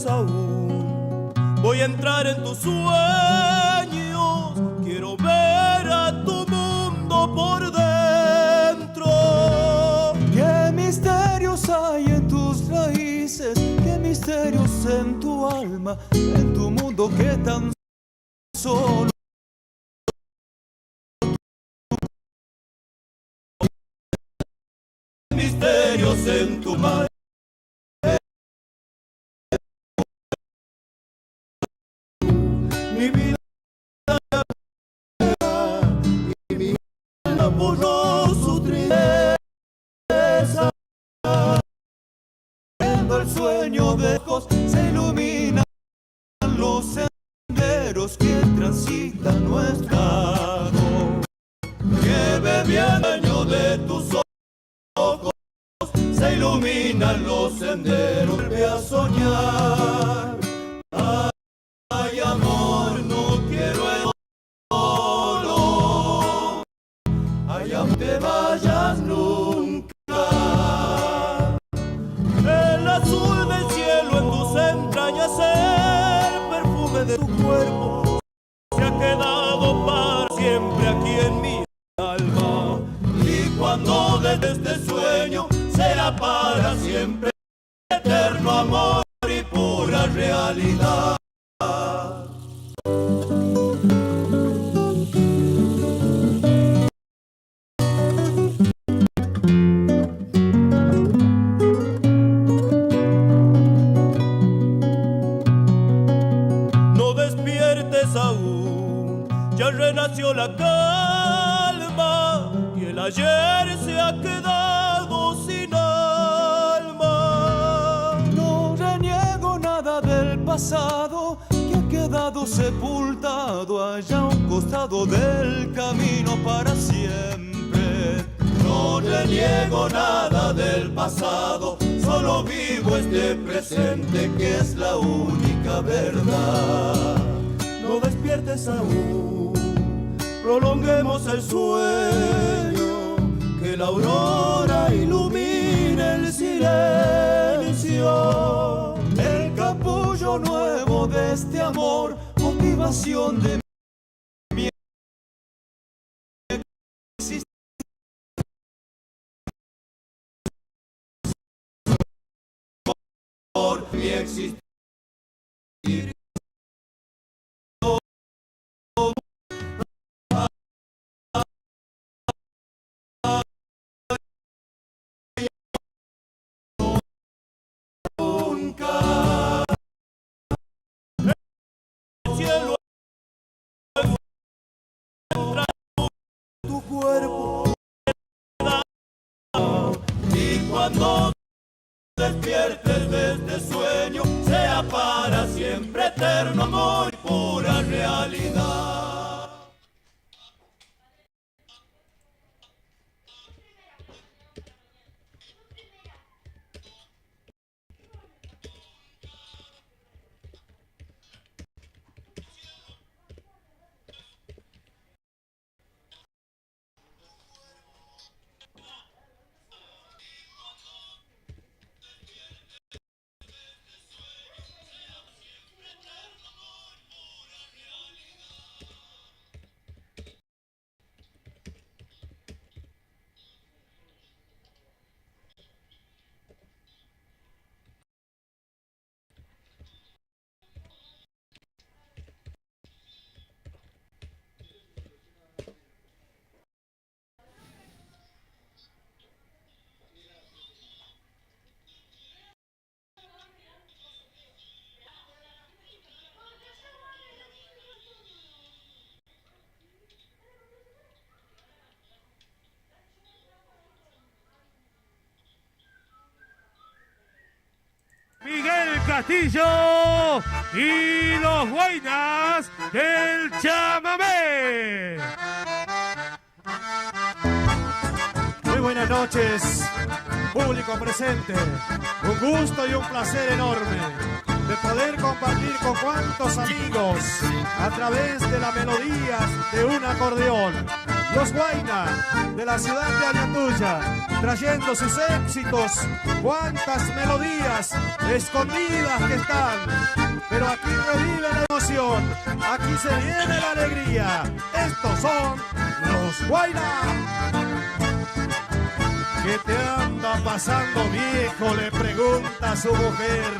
aún. Voy a entrar en tus sueños, quiero ver a tu mundo por dentro. ¿Qué misterios hay en tus raíces? ¿Qué misterios en tu alma? En tu mundo que tan solo misterios en tu mar. Mi vida y mi alma borró su tristeza. Viendo el sueño de lejos se iluminan los senderos que transitan nuestro lado. Que bebiendo el sueño de tus ojos se iluminan los senderos. Vuelve a soñar. Ay, amor, no quiero el dolor. Ay, no te vayas nunca. El azul del cielo en tus entrañas, el perfume de tu cuerpo se ha quedado para siempre aquí en mi alma. Y cuando desde este sueño será para siempre eterno amor y pura realidad. No despiertes aún, ya renació la calma y el ayer se ha quedado sin alma. No reniego nada del pasado que ha quedado sepultado allá a un costado del camino para siempre. No reniego nada del pasado, solo vivo este presente que es la única verdad. No despiertes aún, prolonguemos el sueño, que la aurora ilumine el silencio. El capullo nuevo de este amor, motivación de mi existencia. Por mi existir. Tu cuerpo y cuando despiertes de este sueño sea para siempre eterno amor y pura realidad. Miguel Castillo y los Guainas del Chamamé. Muy buenas noches, público presente. Un gusto y un placer enorme de poder compartir con cuantos amigos a través de las melodías de un acordeón. Los Huayna de la ciudad de Ayatuya, trayendo sus éxitos. Cuántas melodías escondidas que están, pero aquí revive la emoción, aquí se viene la alegría. Estos son los Huayna. ¿Qué te anda pasando, viejo?, le pregunta a su mujer.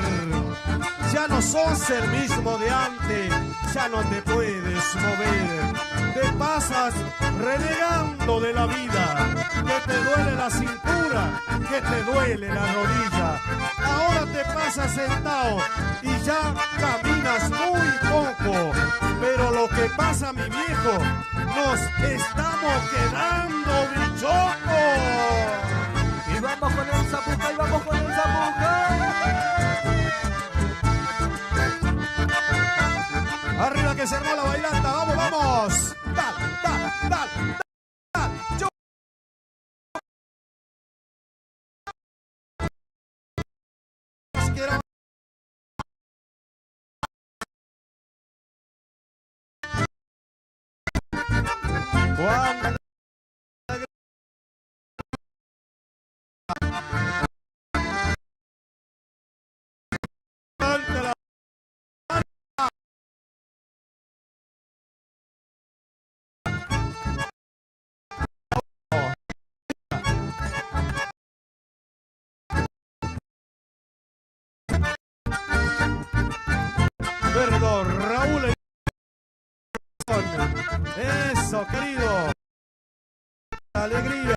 Ya no sos el mismo de antes, ya no te puedes mover. Te pasas renegando de la vida, que te duele la cintura, que te duele la rodilla. Ahora te pasas sentado y ya caminas muy poco. Pero lo que pasa, mi viejo, nos estamos quedando bichocos. Y vamos con el zapuca, y vamos con el zapuca. Arriba que se armó la bailanta, vamos, vamos. Dal, dal, dal, dal. Yo. Quiero. Juan. Perdón, Raúl. Eso, querido. Alegría.